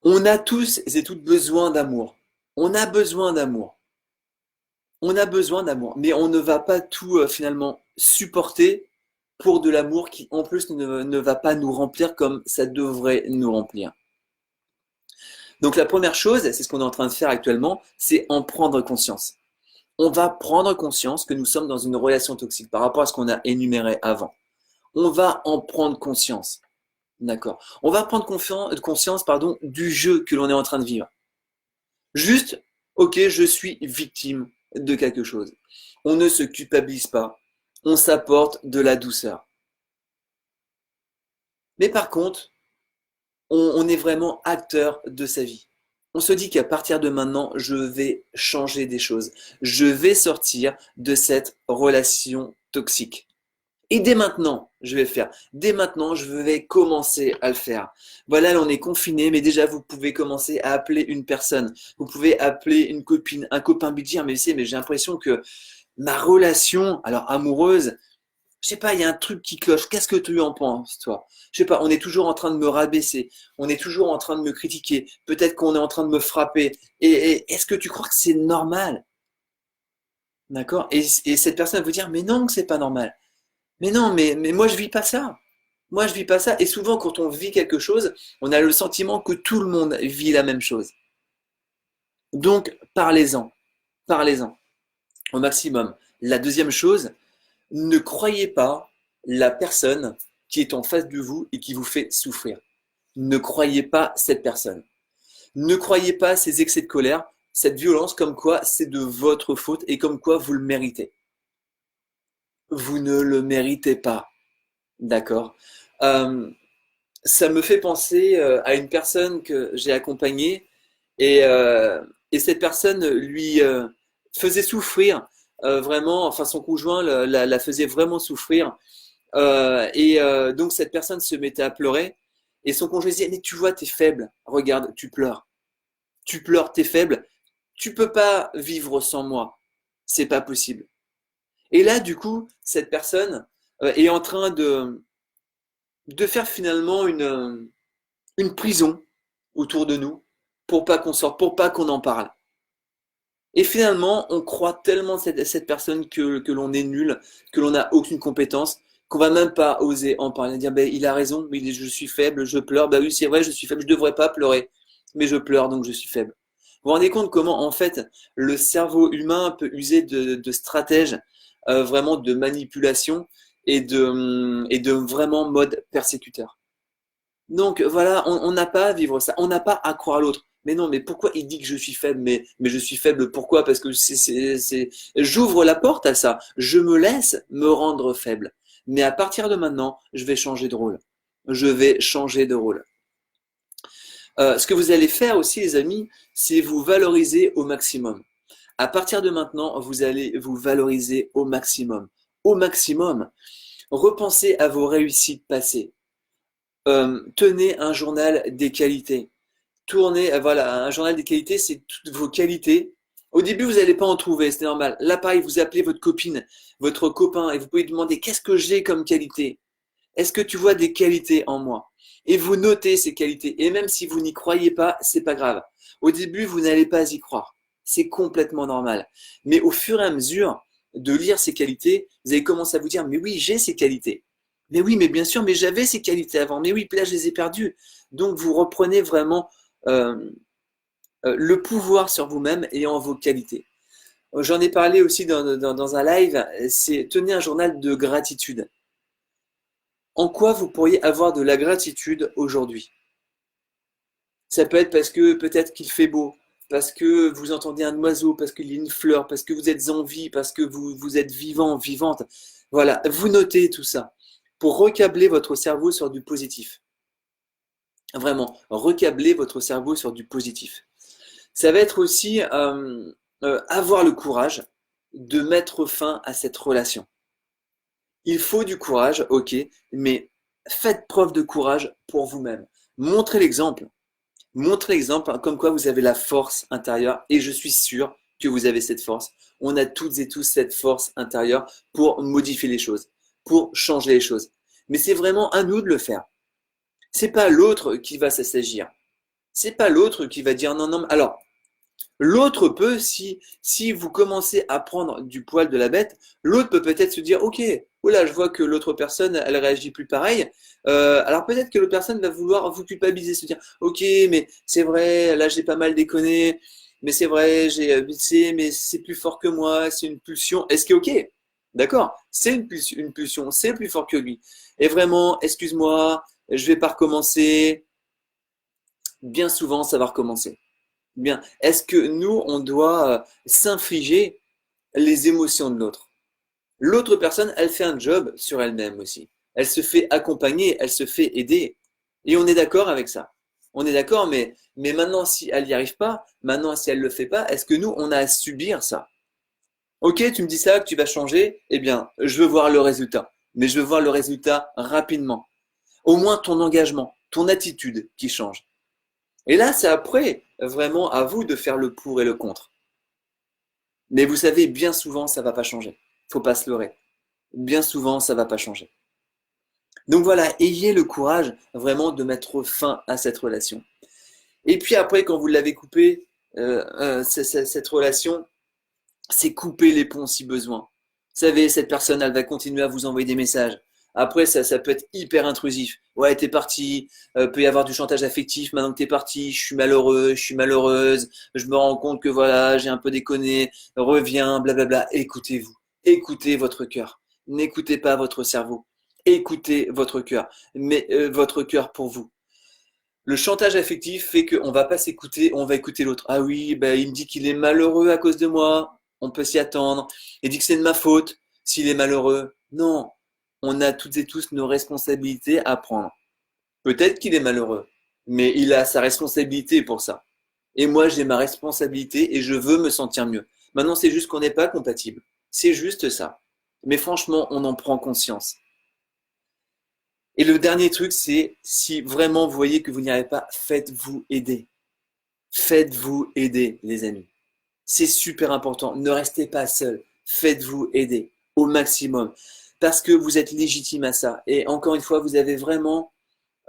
On a tous et toutes besoin d'amour. On a besoin d'amour. On a besoin d'amour, mais on ne va pas tout finalement supporter pour de l'amour qui en plus ne va pas nous remplir comme ça devrait nous remplir. Donc la première chose, c'est ce qu'on est en train de faire actuellement, c'est en prendre conscience. On va prendre conscience que nous sommes dans une relation toxique par rapport à ce qu'on a énuméré avant. On va en prendre conscience. D'accord. On va prendre conscience, du jeu que l'on est en train de vivre. Juste, ok, je suis victime de quelque chose. On ne se culpabilise pas. On s'apporte de la douceur. Mais par contre, on est vraiment acteur de sa vie. On se dit qu'à partir de maintenant, je vais changer des choses. Je vais sortir de cette relation toxique. Et dès maintenant, je vais le faire. Dès maintenant, je vais commencer à le faire. Voilà, là, on est confiné, mais déjà, vous pouvez commencer à appeler une personne. Vous pouvez appeler une copine, un copain, lui dire, mais j'ai l'impression que ma relation, alors amoureuse, je sais pas, il y a un truc qui cloche. Qu'est-ce que tu en penses, toi? Je sais pas, on est toujours en train de me rabaisser. On est toujours en train de me critiquer. Peut-être qu'on est en train de me frapper. Et est-ce que tu crois que c'est normal? D'accord? Et cette personne va vous dire, mais non, que c'est pas normal. Mais non, mais moi je vis pas ça. Moi je vis pas ça. Et souvent quand on vit quelque chose, on a le sentiment que tout le monde vit la même chose. Donc parlez-en, parlez-en au maximum. La deuxième chose, ne croyez pas la personne qui est en face de vous et qui vous fait souffrir. Ne croyez pas cette personne. Ne croyez pas ces excès de colère, cette violence comme quoi c'est de votre faute et comme quoi vous le méritez. Vous ne le méritez pas. D'accord. Euh, Ça me fait penser à une personne que j'ai accompagnée et, euh, et cette personne lui faisait souffrir vraiment, enfin son conjoint la faisait vraiment souffrir. Donc cette personne se mettait à pleurer et son conjoint disait, mais tu vois, t'es faible, regarde, tu pleures, t'es faible, tu peux pas vivre sans moi, c'est pas possible. Et là, du coup, cette personne est en train de faire finalement une prison autour de nous pour pas qu'on sorte, pour pas qu'on en parle. Et finalement, on croit tellement cette personne que l'on est nul, que l'on n'a aucune compétence, qu'on va même pas oser en parler, dire ben, il a raison, mais je suis faible, je pleure, bah oui c'est vrai, je suis faible, je devrais pas pleurer, mais je pleure donc je suis faible. Vous vous rendez compte comment en fait le cerveau humain peut user de stratèges vraiment de manipulation et de vraiment mode persécuteur. Donc voilà, on n'a pas à vivre ça, on n'a pas à croire l'autre. Mais non, mais pourquoi il dit que je suis faible? Mais je suis faible, pourquoi? Parce que j'ouvre la porte à ça. Je me laisse me rendre faible. Mais à partir de maintenant, je vais changer de rôle. Je vais changer de rôle. Ce que vous allez faire aussi, les amis, c'est vous valoriser au maximum. À partir de maintenant, vous allez vous valoriser au maximum. Au maximum. Repensez à vos réussites passées. Tenez un journal des qualités. Tournez, voilà, un journal des qualités, c'est toutes vos qualités. Au début, vous n'allez pas en trouver, c'est normal. Là, pareil, vous appelez votre copine, votre copain, et vous pouvez lui demander qu'est-ce que j'ai comme qualité? Est-ce que tu vois des qualités en moi? Et vous notez ces qualités. Et même si vous n'y croyez pas, c'est pas grave. Au début, vous n'allez pas y croire. C'est complètement normal. Mais au fur et à mesure de lire ces qualités, vous allez commencer à vous dire, mais oui, j'ai ces qualités. Mais oui, mais bien sûr, mais j'avais ces qualités avant. Mais oui, puis là, je les ai perdues. Donc, vous reprenez vraiment euh, le pouvoir sur vous-même et en vos qualités. J'en ai parlé aussi dans un live, c'est tenez un journal de gratitude. En quoi vous pourriez avoir de la gratitude aujourd'hui? Ça peut être parce que peut-être qu'il fait beau, parce que vous entendez un oiseau, parce qu'il y a une fleur, parce que vous êtes en vie, parce que vous êtes vivant, vivante. Voilà, vous notez tout ça pour recabler votre cerveau sur du positif. Vraiment, recabler votre cerveau sur du positif. Ça va être aussi avoir le courage de mettre fin à cette relation. Il faut du courage, ok, mais faites preuve de courage pour vous-même. Montrez l'exemple. Montrez l'exemple comme quoi vous avez la force intérieure et je suis sûr que vous avez cette force. On a toutes et tous cette force intérieure pour modifier les choses, pour changer les choses. Mais c'est vraiment à nous de le faire. C'est pas l'autre qui va s'assagir. C'est pas l'autre qui va dire non, non. Alors, l'autre peut, si vous commencez à prendre du poil de la bête, l'autre peut peut-être se dire, ok, oula, je vois que l'autre personne, elle réagit plus pareil. Alors peut-être que l'autre personne va vouloir vous culpabiliser, se dire, ok, mais c'est vrai, là j'ai pas mal déconné, mais c'est vrai, mais c'est plus fort que moi, c'est une pulsion. Est-ce que ok, d'accord, c'est une pulsion, c'est plus fort que lui. Et vraiment, excuse-moi, je vais pas recommencer. Bien souvent, ça va recommencer. Bien, est-ce que nous, on doit s'infliger les émotions de l'autre? L'autre personne, elle fait un job sur elle-même aussi. Elle se fait accompagner, elle se fait aider. Et on est d'accord avec ça. On est d'accord, mais maintenant, si elle n'y arrive pas, maintenant, si elle ne le fait pas, est-ce que nous, on a à subir ça? Ok, tu me dis ça, que tu vas changer, eh bien, je veux voir le résultat. Mais je veux voir le résultat rapidement. Au moins ton engagement, ton attitude qui change. Et là, c'est après vraiment à vous de faire le pour et le contre. Mais vous savez, bien souvent, ça va pas changer. Faut pas se leurrer. Bien souvent, ça va pas changer. Donc voilà, ayez le courage vraiment de mettre fin à cette relation. Et puis après, quand vous l'avez coupé, cette relation, c'est couper les ponts si besoin. Vous savez, cette personne, elle va continuer à vous envoyer des messages. Après, ça peut être hyper intrusif. Ouais, t'es parti, peut y avoir du chantage affectif, maintenant que t'es parti, je suis malheureux, je suis malheureuse, je me rends compte que voilà, j'ai un peu déconné, reviens, blablabla. Écoutez-vous, écoutez votre cœur. N'écoutez pas votre cerveau. Écoutez votre cœur. Mais votre cœur pour vous. Le chantage affectif fait qu'on va pas s'écouter, on va écouter l'autre. Ah oui, bah, il me dit qu'il est malheureux à cause de moi. On peut s'y attendre. Il dit que c'est de ma faute s'il est malheureux. Non, on a toutes et tous nos responsabilités à prendre. Peut-être qu'il est malheureux, mais il a sa responsabilité pour ça. Et moi, j'ai ma responsabilité et je veux me sentir mieux. Maintenant, c'est juste qu'on n'est pas compatible. C'est juste ça. Mais franchement, on en prend conscience. Et le dernier truc, c'est si vraiment vous voyez que vous n'y arrivez pas, faites-vous aider. Faites-vous aider, les amis. C'est super important. Ne restez pas seul. Faites-vous aider au maximum. Parce que vous êtes légitime à ça. Et encore une fois, vous avez vraiment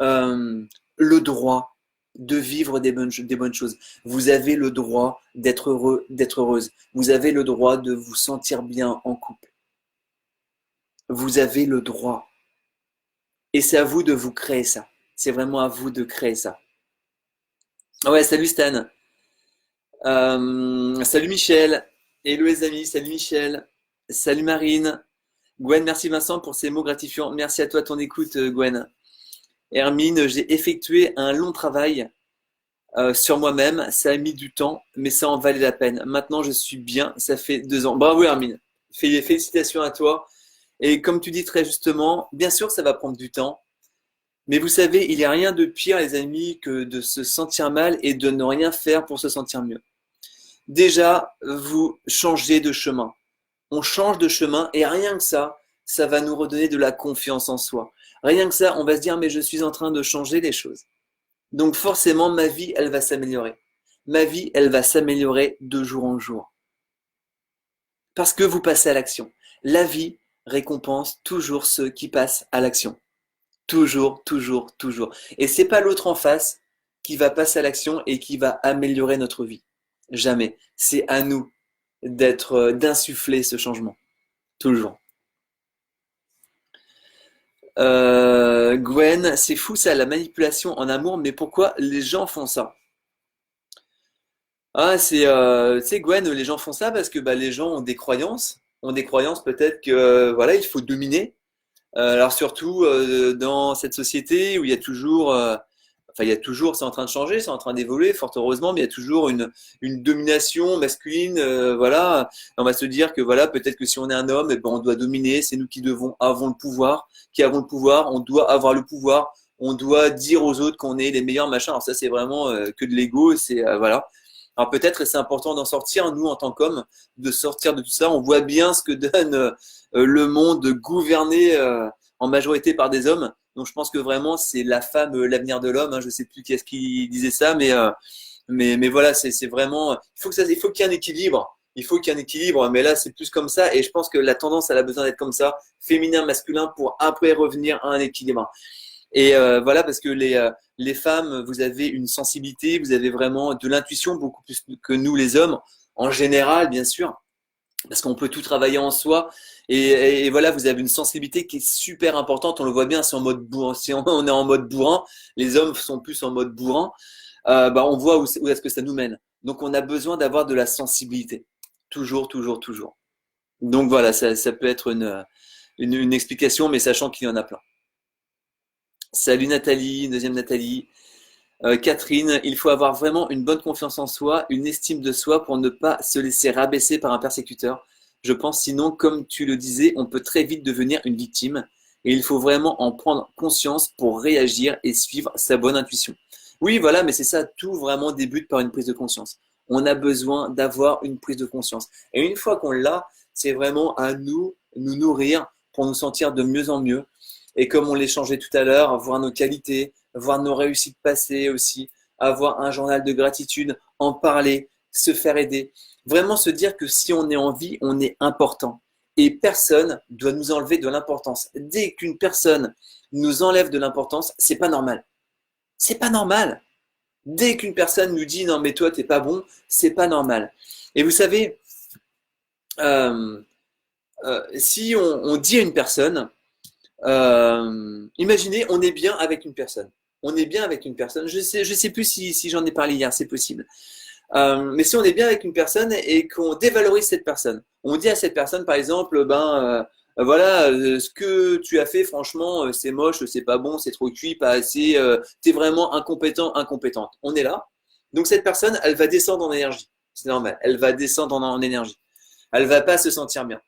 le droit de vivre des bonnes choses. Vous avez le droit d'être heureux, d'être heureuse. Vous avez le droit de vous sentir bien en couple. Vous avez le droit. Et c'est à vous de vous créer ça. C'est vraiment à vous de créer ça. Ouais, salut Stan. Salut Michel. Hello les amis, salut Michel. Salut Marine. Gwen, merci Vincent pour ces mots gratifiants. Merci à toi ton écoute Gwen. Hermine, j'ai effectué un long travail sur moi-même. Ça a mis du temps, mais ça en valait la peine. Maintenant je suis bien, ça fait 2 ans. Bravo Hermine. Félicitations à toi. Et comme tu dis très justement, bien sûr ça va prendre du temps. Mais vous savez, il n'y a rien de pire, les amis, que de se sentir mal et de ne rien faire pour se sentir mieux. Déjà, vous changez de chemin. On change de chemin et rien que ça va nous redonner de la confiance en soi. Rien que ça, on va se dire, mais je suis en train de changer les choses. Donc forcément, ma vie, elle va s'améliorer. Ma vie, elle va s'améliorer de jour en jour. Parce que vous passez à l'action. La vie récompense toujours ceux qui passent à l'action. Toujours, toujours, toujours. Et c'est pas l'autre en face qui va passer à l'action et qui va améliorer notre vie. Jamais. C'est à nous d'insuffler ce changement. Toujours. Gwen, c'est fou ça, la manipulation en amour, mais pourquoi les gens font ça? Ah, tu sais, Gwen, les gens font ça parce que bah, les gens ont des croyances peut-être que voilà, il faut dominer. Alors surtout dans cette société où il y a toujours, Enfin, il y a toujours, c'est en train de changer, c'est en train d'évoluer, fort heureusement, mais il y a toujours une domination masculine. Voilà, on va se dire que voilà, peut-être que si on est un homme, eh ben, on doit dominer, c'est nous qui avons le pouvoir, on doit avoir le pouvoir, on doit dire aux autres qu'on est les meilleurs, machin. Alors ça, c'est vraiment que de l'ego, c'est voilà. Alors peut-être, et c'est important d'en sortir, nous en tant qu'hommes, de sortir de tout ça. On voit bien ce que donne le monde gouverné en majorité par des hommes. Donc je pense que vraiment c'est la femme l'avenir de l'homme. Hein. Je sais plus qui est-ce qui disait ça, mais voilà, c'est vraiment. Il faut qu'il y ait un équilibre. Il faut qu'il y ait un équilibre, mais là c'est plus comme ça. Et je pense que la tendance elle a besoin d'être comme ça, féminin, masculin, pour après revenir à un équilibre. Et voilà, parce que les femmes, vous avez une sensibilité, vous avez vraiment de l'intuition beaucoup plus que nous les hommes, en général, bien sûr, parce qu'on peut tout travailler en soi. Et voilà, vous avez une sensibilité qui est super importante. On le voit bien, si si on est en mode bourrin, les hommes sont plus en mode bourrin. Bah, on voit où est-ce que ça nous mène. Donc, on a besoin d'avoir de la sensibilité, toujours, toujours, toujours. Donc voilà, ça peut être une explication, mais sachant qu'il y en a plein. Salut Nathalie, deuxième Nathalie. Catherine, il faut avoir vraiment une bonne confiance en soi, une estime de soi pour ne pas se laisser rabaisser par un persécuteur. Je pense sinon, comme tu le disais, on peut très vite devenir une victime et il faut vraiment en prendre conscience pour réagir et suivre sa bonne intuition. Oui, voilà, mais c'est ça, tout vraiment débute par une prise de conscience. On a besoin d'avoir une prise de conscience. Et une fois qu'on l'a, c'est vraiment à nous nourrir pour nous sentir de mieux en mieux. Et comme on l'échangeait tout à l'heure, voir nos qualités, voir nos réussites passées aussi, avoir un journal de gratitude, en parler, se faire aider. Vraiment se dire que si on est en vie, on est important. Et personne doit nous enlever de l'importance. Dès qu'une personne nous enlève de l'importance, c'est pas normal. C'est pas normal. Dès qu'une personne nous dit non mais toi t'es pas bon, c'est pas normal. Et vous savez, euh, si on dit à une personne, imaginez, on est bien avec une personne. On est bien avec une personne. Je sais plus si j'en ai parlé hier, c'est possible. Mais si on est bien avec une personne et qu'on dévalorise cette personne, on dit à cette personne, par exemple, voilà, ce que tu as fait, franchement, c'est moche, c'est pas bon, c'est trop cuit, pas assez, t'es vraiment incompétent, incompétente. On est là. Donc cette personne, elle va descendre en énergie. C'est normal. Elle va descendre en énergie. Elle va pas se sentir bien.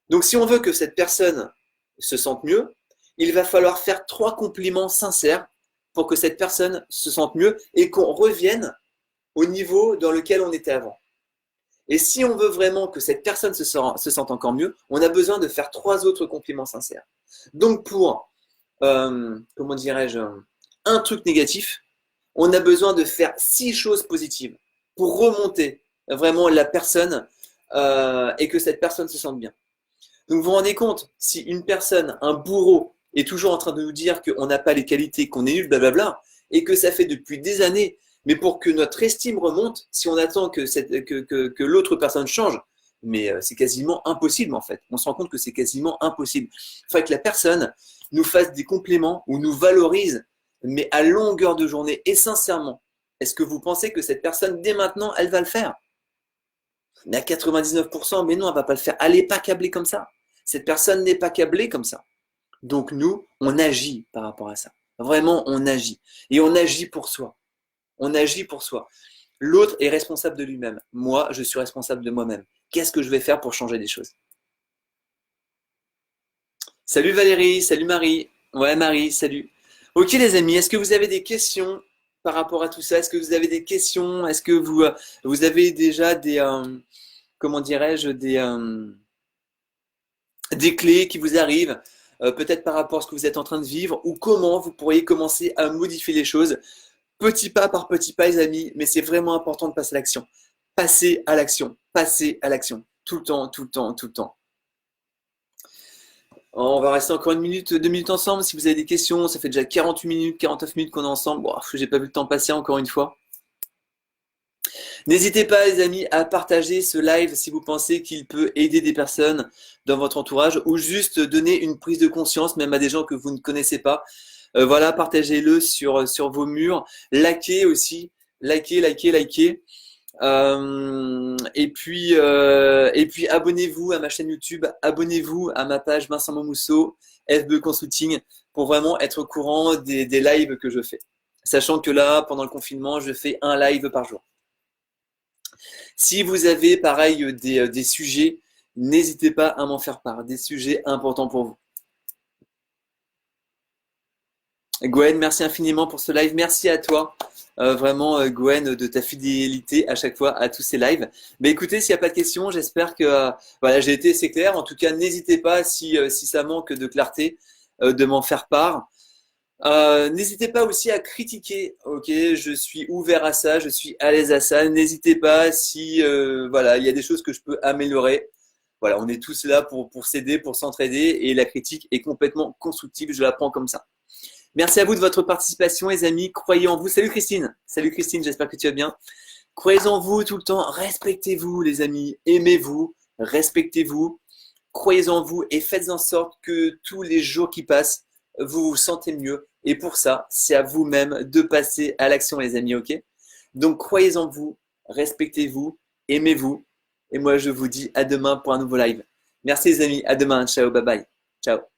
Donc si on veut que cette personne se sente mieux, il va falloir faire 3 compliments sincères pour que cette personne se sente mieux et qu'on revienne au niveau dans lequel on était avant. Et si on veut vraiment que cette personne se sente encore mieux, on a besoin de faire 3 autres compliments sincères. Donc pour, comment dirais-je, un truc négatif, on a besoin de faire 6 choses positives pour remonter vraiment la personne et que cette personne se sente bien. Donc vous vous rendez compte, si une personne, un bourreau, est toujours en train de nous dire qu'on n'a pas les qualités, qu'on est nul, blablabla, et que ça fait depuis des années, mais pour que notre estime remonte, si on attend que l'autre personne change, mais c'est quasiment impossible en fait. On se rend compte que c'est quasiment impossible. Il faudrait que la personne nous fasse des compléments ou nous valorise, mais à longueur de journée et sincèrement. Est-ce que vous pensez que cette personne, dès maintenant, elle va le faire? Mais à 99%, mais non, elle ne va pas le faire. Elle n'est pas câblée comme ça. Cette personne n'est pas câblée comme ça. Donc nous, on agit par rapport à ça. Vraiment, on agit. Et on agit pour soi. On agit pour soi. L'autre est responsable de lui-même. Moi, je suis responsable de moi-même. Qu'est-ce que je vais faire pour changer des choses? Salut Valérie, salut Marie. Ouais, Marie, salut. Ok les amis, est-ce que vous avez des questions par rapport à tout ça? Est-ce que vous avez des questions? Est-ce que vous avez déjà comment dirais-je, des clés qui vous arrivent, peut-être par rapport à ce que vous êtes en train de vivre, ou comment vous pourriez commencer à modifier les choses, petit pas par petit pas, les amis, mais c'est vraiment important de passer à l'action. Passer à l'action, passer à l'action, tout le temps, tout le temps, tout le temps. On va rester encore 1 minute, 2 minutes ensemble. Si vous avez des questions, ça fait déjà 48 minutes, 49 minutes qu'on est ensemble. Bon, j'ai pas vu le temps passer encore une fois. N'hésitez pas, les amis, à partager ce live si vous pensez qu'il peut aider des personnes dans votre entourage ou juste donner une prise de conscience, même à des gens que vous ne connaissez pas. Voilà, partagez-le sur vos murs. Likez aussi. Likez. Et puis abonnez-vous à ma chaîne YouTube, abonnez-vous à ma page Vincent Momousseau, FB Consulting, pour vraiment être au courant des lives que je fais. Sachant que là, pendant le confinement, je fais un live par jour. Si vous avez, pareil, des sujets, n'hésitez pas à m'en faire part, des sujets importants pour vous. Gwen, merci infiniment pour ce live. Merci à toi, vraiment, Gwen, de ta fidélité à chaque fois à tous ces lives. Mais écoutez, s'il n'y a pas de questions, j'espère que voilà, j'ai été assez clair. En tout cas, n'hésitez pas si ça manque de clarté, de m'en faire part. N'hésitez pas aussi à critiquer, ok? Je suis ouvert à ça, je suis à l'aise à ça. N'hésitez pas si voilà, il y a des choses que je peux améliorer. Voilà, on est tous là pour s'aider, pour s'entraider, et la critique est complètement constructive. Je la prends comme ça. Merci à vous de votre participation, les amis. Croyez en vous. Salut Christine. Salut Christine, j'espère que tu vas bien. Croyez en vous tout le temps. Respectez-vous, les amis. Aimez-vous. Respectez-vous. Croyez en vous et faites en sorte que tous les jours qui passent, vous vous sentez mieux. Et pour ça, c'est à vous-même de passer à l'action, les amis, ok? Donc, croyez en vous, respectez-vous, aimez-vous. Et moi, je vous dis à demain pour un nouveau live. Merci, les amis. À demain. Ciao, bye bye. Ciao.